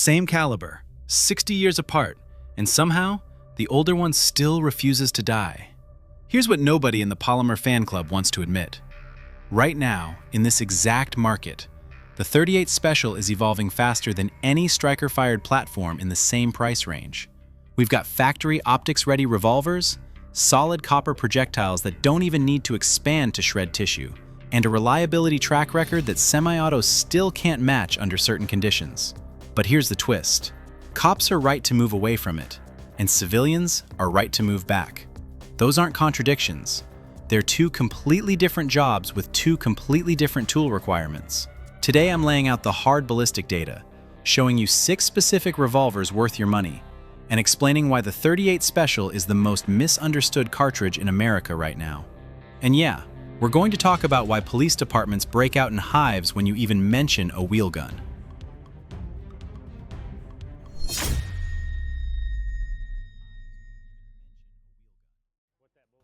Same caliber, 60 years apart, and somehow, the older one still refuses to die. Here's what nobody in the Polymer fan club wants to admit. Right now, in this exact market, the .38 Special is evolving faster than any striker-fired platform in the same price range. We've got factory optics-ready revolvers, solid copper projectiles that don't even need to expand to shred tissue, and a reliability track record that semi-autos still can't match under certain conditions. But here's the twist. Cops are right to move away from it, and civilians are right to move back. Those aren't contradictions. They're two completely different jobs with two completely different tool requirements. Today I'm laying out the hard ballistic data, showing you 6 specific revolvers worth your money, and explaining why the .38 Special is the most misunderstood cartridge in America right now. And yeah, we're going to talk about why police departments break out in hives when you even mention a wheel gun.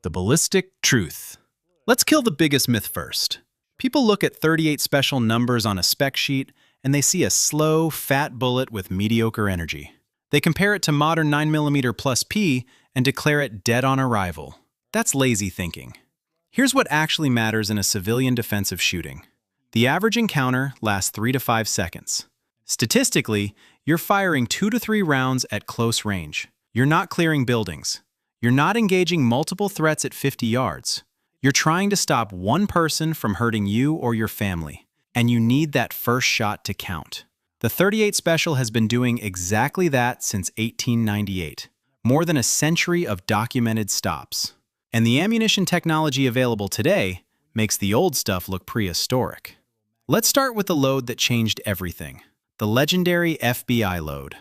The ballistic truth. Let's kill the biggest myth first. People look at .38 Special numbers on a spec sheet and they see a slow, fat bullet with mediocre energy. They compare it to modern 9mm plus P and declare it dead on arrival. That's lazy thinking. Here's what actually matters in a civilian defensive shooting. The average encounter lasts 3 to 5 seconds. Statistically, you're firing 2 to 3 rounds at close range. You're not clearing buildings. You're not engaging multiple threats at 50 yards. You're trying to stop one person from hurting you or your family, and you need that first shot to count. The .38 Special has been doing exactly that since 1898, more than a century of documented stops. And the ammunition technology available today makes the old stuff look prehistoric. Let's start with the load that changed everything, the legendary FBI load.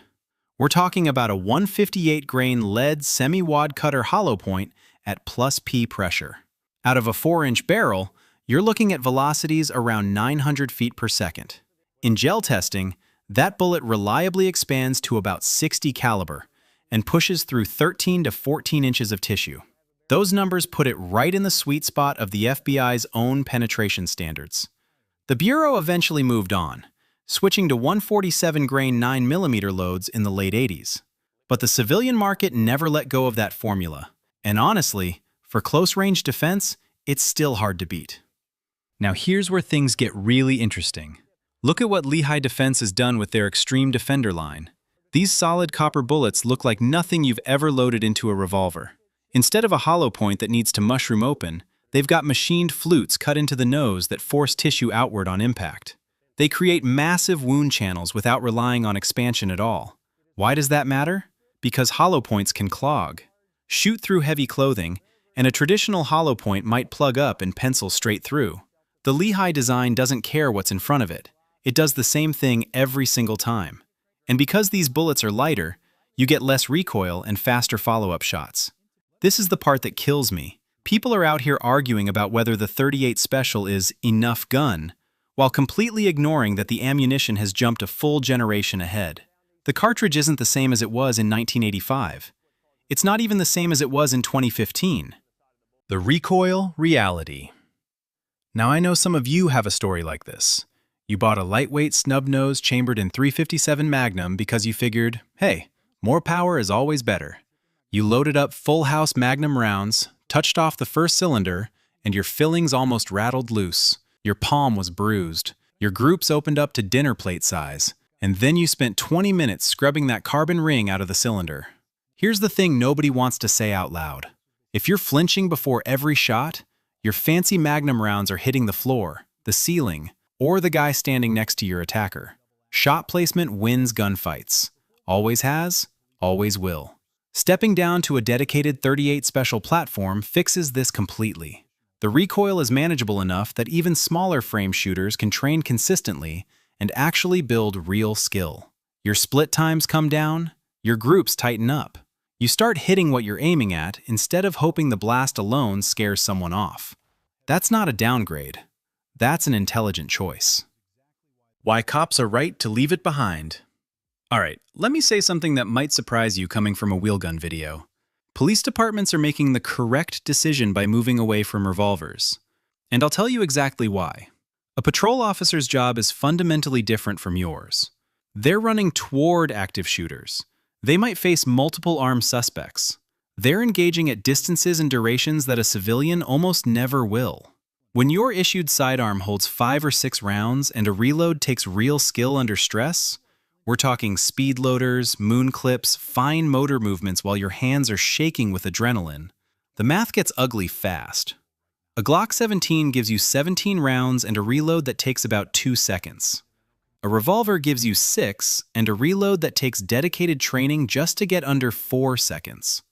We're talking about a 158-grain lead semi-wad cutter hollow point at plus P pressure. Out of a 4-inch barrel, you're looking at velocities around 900 feet per second. In gel testing, that bullet reliably expands to about 60 caliber and pushes through 13 to 14 inches of tissue. Those numbers put it right in the sweet spot of the FBI's own penetration standards. The Bureau eventually moved on, switching to 147-grain 9mm loads in the late 80s. But the civilian market never let go of that formula. And honestly, for close-range defense, it's still hard to beat. Now here's where things get really interesting. Look at what Lehigh Defense has done with their Xtreme Defender line. These solid copper bullets look like nothing you've ever loaded into a revolver. Instead of a hollow point that needs to mushroom open, they've got machined flutes cut into the nose that force tissue outward on impact. They create massive wound channels without relying on expansion at all. Why does that matter? Because hollow points can clog, shoot through heavy clothing, and a traditional hollow point might plug up and pencil straight through. The Lehigh design doesn't care what's in front of it. It does the same thing every single time. And because these bullets are lighter, you get less recoil and faster follow-up shots. This is the part that kills me. People are out here arguing about whether the .38 Special is enough gun, while completely ignoring that the ammunition has jumped a full generation ahead. The cartridge isn't the same as it was in 1985. It's not even the same as it was in 2015. The recoil reality. Now I know some of you have a story like this. You bought a lightweight snub-nose chambered in .357 Magnum because you figured, hey, more power is always better. You loaded up full-house Magnum rounds, touched off the first cylinder, and your fillings almost rattled loose. Your palm was bruised, your groups opened up to dinner plate size, and then you spent 20 minutes scrubbing that carbon ring out of the cylinder. Here's the thing nobody wants to say out loud. If you're flinching before every shot, your fancy Magnum rounds are hitting the floor, the ceiling, or the guy standing next to your attacker. Shot placement wins gunfights. Always has, always will. Stepping down to a dedicated .38 Special platform fixes this completely. The recoil is manageable enough that even smaller frame shooters can train consistently and actually build real skill. Your split times come down, your groups tighten up. You start hitting what you're aiming at instead of hoping the blast alone scares someone off. That's not a downgrade. That's an intelligent choice. Why cops are right to leave it behind. Alright, let me say something that might surprise you coming from a wheelgun video. Police departments are making the correct decision by moving away from revolvers. And I'll tell you exactly why. A patrol officer's job is fundamentally different from yours. They're running toward active shooters. They might face multiple armed suspects. They're engaging at distances and durations that a civilian almost never will. When your issued sidearm holds 5 or 6 rounds and a reload takes real skill under stress, we're talking speed loaders, moon clips, fine motor movements while your hands are shaking with adrenaline. The math gets ugly fast. A Glock 17 gives you 17 rounds and a reload that takes about 2 seconds. A revolver gives you 6 and a reload that takes dedicated training just to get under 4 seconds.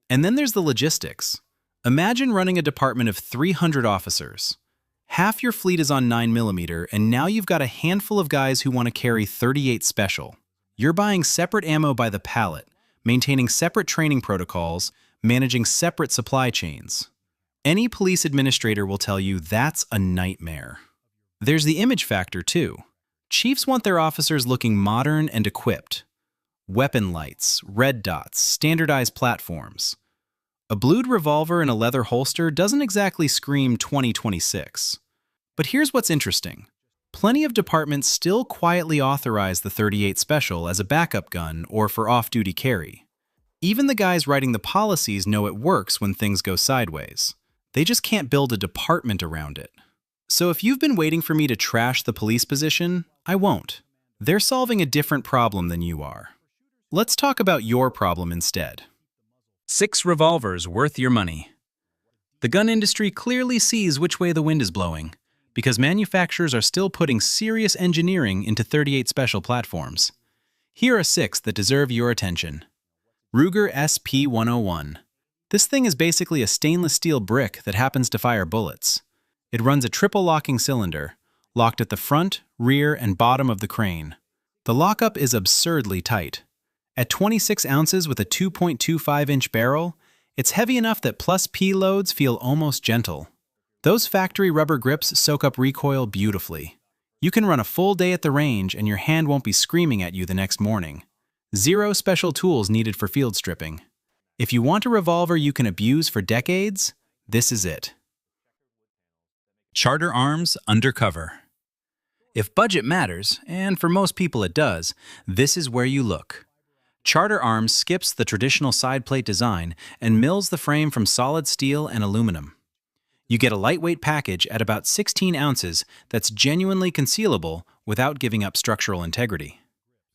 And then there's the logistics. Imagine running a department of 300 officers. Half your fleet is on 9mm, and now you've got a handful of guys who want to carry .38 Special. You're buying separate ammo by the pallet, maintaining separate training protocols, managing separate supply chains. Any police administrator will tell you that's a nightmare. There's the image factor, too. Chiefs want their officers looking modern and equipped. Weapon lights, red dots, standardized platforms. A blued revolver in a leather holster doesn't exactly scream 2026. But here's what's interesting. Plenty of departments still quietly authorize the .38 Special as a backup gun or for off-duty carry. Even the guys writing the policies know it works when things go sideways. They just can't build a department around it. So if you've been waiting for me to trash the police position, I won't. They're solving a different problem than you are. Let's talk about your problem instead. 6 revolvers worth your money. The gun industry clearly sees which way the wind is blowing, because manufacturers are still putting serious engineering into .38 Special platforms. Here are 6 that deserve your attention. Ruger SP101. This thing is basically a stainless steel brick that happens to fire bullets. It runs a triple locking cylinder, locked at the front, rear, and bottom of the crane. The lockup is absurdly tight. At 26 ounces with a 2.25-inch barrel, it's heavy enough that plus P loads feel almost gentle. Those factory rubber grips soak up recoil beautifully. You can run a full day at the range and your hand won't be screaming at you the next morning. 0 special tools needed for field stripping. If you want a revolver you can abuse for decades, this is it. Charter Arms Undercover. If budget matters, and for most people it does, this is where you look. Charter Arms skips the traditional side plate design and mills the frame from solid steel and aluminum. You get a lightweight package at about 16 ounces that's genuinely concealable without giving up structural integrity.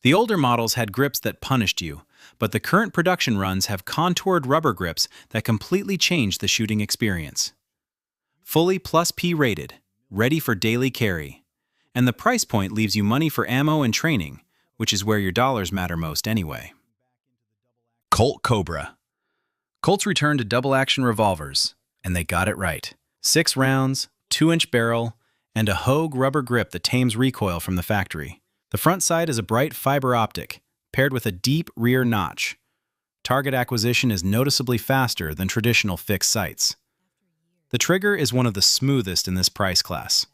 The older models had grips that punished you, but the current production runs have contoured rubber grips that completely change the shooting experience. Fully plus P rated, ready for daily carry. And the price point leaves you money for ammo and training, which is where your dollars matter most anyway. Colt Cobra. Colts returned to double-action revolvers, and they got it right. 6 rounds, 2-inch barrel, and a Hogue rubber grip that tames recoil from the factory. The front sight is a bright fiber optic, paired with a deep rear notch. Target acquisition is noticeably faster than traditional fixed sights. The trigger is one of the smoothest in this price class.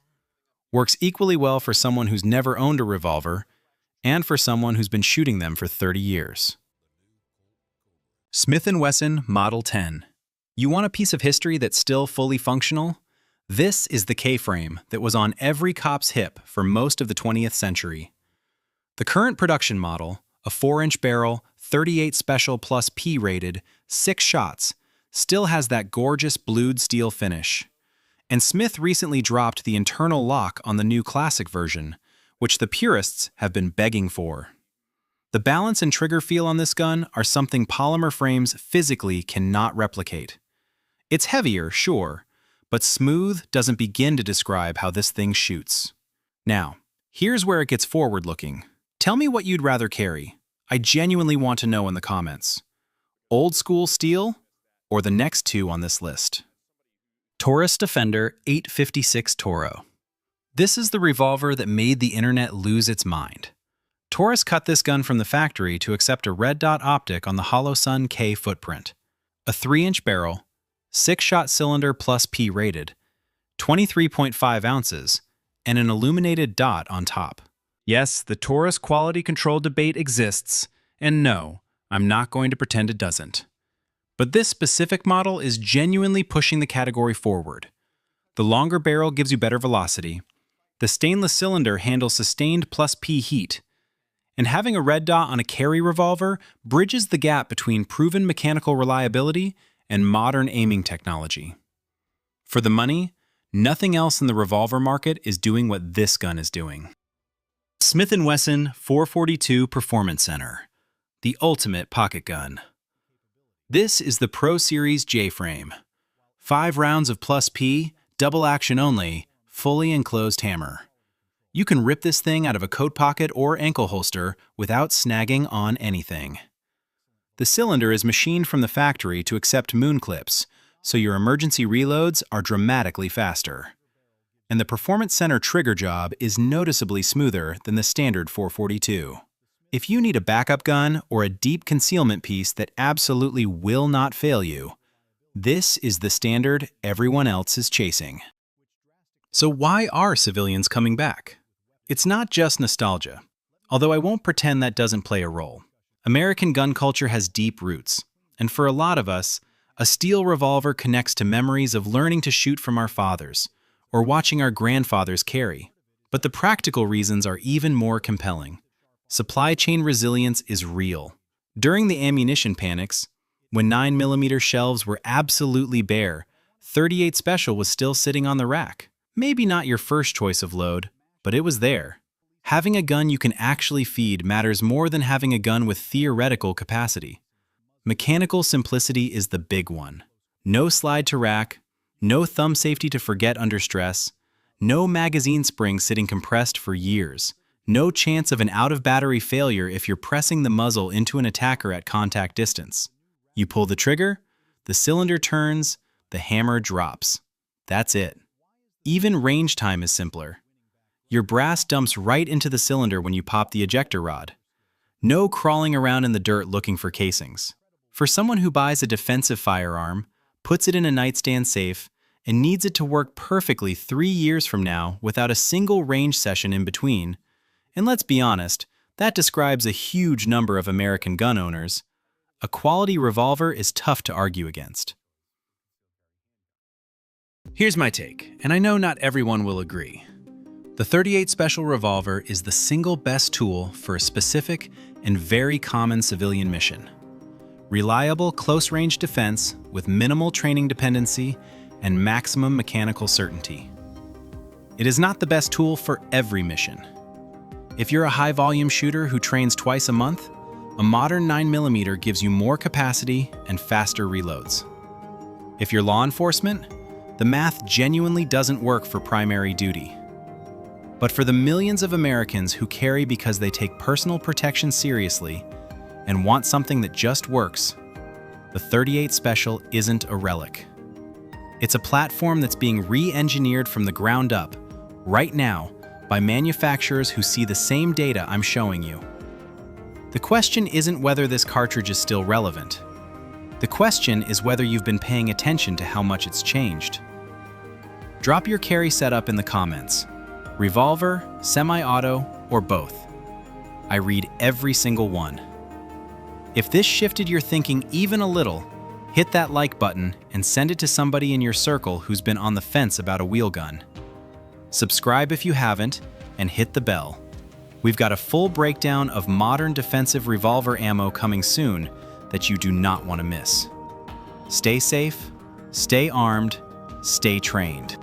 Works equally well for someone who's never owned a revolver and for someone who's been shooting them for 30 years. Smith Wesson Model 10. You want a piece of history that's still fully functional? This is the K-frame that was on every cop's hip for most of the 20th century. The current production model, a 4-inch barrel, .38 Special plus P rated, 6 shots, still has that gorgeous blued steel finish. And Smith recently dropped the internal lock on the new classic version, which the purists have been begging for. The balance and trigger feel on this gun are something polymer frames physically cannot replicate. It's heavier, sure, but smooth doesn't begin to describe how this thing shoots. Now, here's where it gets forward-looking. Tell me what you'd rather carry. I genuinely want to know in the comments. Old school steel, or the next 2 on this list? Taurus Defender 856 T.O.R.O. This is the revolver that made the internet lose its mind. Taurus cut this gun from the factory to accept a red dot optic on the Hollow Sun K footprint. A 3-inch barrel, 6-shot cylinder plus P rated, 23.5 ounces, and an illuminated dot on top. Yes, the Taurus quality control debate exists, and no, I'm not going to pretend it doesn't. But this specific model is genuinely pushing the category forward. The longer barrel gives you better velocity. The stainless cylinder handles sustained plus P heat. And having a red dot on a carry revolver bridges the gap between proven mechanical reliability and modern aiming technology. For the money, nothing else in the revolver market is doing what this gun is doing. Smith & Wesson 442 Performance Center, the ultimate pocket gun. This is the Pro Series J-frame. 5 rounds of plus P, double action only, fully enclosed hammer. You can rip this thing out of a coat pocket or ankle holster without snagging on anything. The cylinder is machined from the factory to accept moon clips, so your emergency reloads are dramatically faster. And the Performance Center trigger job is noticeably smoother than the standard 442. If you need a backup gun or a deep concealment piece that absolutely will not fail you, this is the standard everyone else is chasing. So why are civilians coming back? It's not just nostalgia, although I won't pretend that doesn't play a role. American gun culture has deep roots, and for a lot of us, a steel revolver connects to memories of learning to shoot from our fathers, or watching our grandfathers carry. But the practical reasons are even more compelling. Supply chain resilience is real. During the ammunition panics, when 9mm shelves were absolutely bare, .38 Special was still sitting on the rack. Maybe not your first choice of load, but it was there. Having a gun you can actually feed matters more than having a gun with theoretical capacity. Mechanical simplicity is the big one. No slide to rack, no thumb safety to forget under stress, no magazine spring sitting compressed for years, no chance of an out-of-battery failure if you're pressing the muzzle into an attacker at contact distance. You pull the trigger, the cylinder turns, the hammer drops. That's it. Even range time is simpler. Your brass dumps right into the cylinder when you pop the ejector rod. No crawling around in the dirt looking for casings. For someone who buys a defensive firearm, puts it in a nightstand safe, and needs it to work perfectly 3 years from now without a single range session in between, and let's be honest, that describes a huge number of American gun owners, a quality revolver is tough to argue against. Here's my take, and I know not everyone will agree. The .38 Special revolver is the single best tool for a specific and very common civilian mission. Reliable close-range defense with minimal training dependency and maximum mechanical certainty. It is not the best tool for every mission. If you're a high-volume shooter who trains twice a month, a modern 9mm gives you more capacity and faster reloads. If you're law enforcement, the math genuinely doesn't work for primary duty. But for the millions of Americans who carry because they take personal protection seriously and want something that just works, the .38 Special isn't a relic. It's a platform that's being re-engineered from the ground up, right now, by manufacturers who see the same data I'm showing you. The question isn't whether this cartridge is still relevant. The question is whether you've been paying attention to how much it's changed. Drop your carry setup in the comments. Revolver, semi-auto, or both. I read every single one. If this shifted your thinking even a little, hit that like button and send it to somebody in your circle who's been on the fence about a wheel gun. Subscribe if you haven't, and hit the bell. We've got a full breakdown of modern defensive revolver ammo coming soon that you do not want to miss. Stay safe, stay armed, stay trained.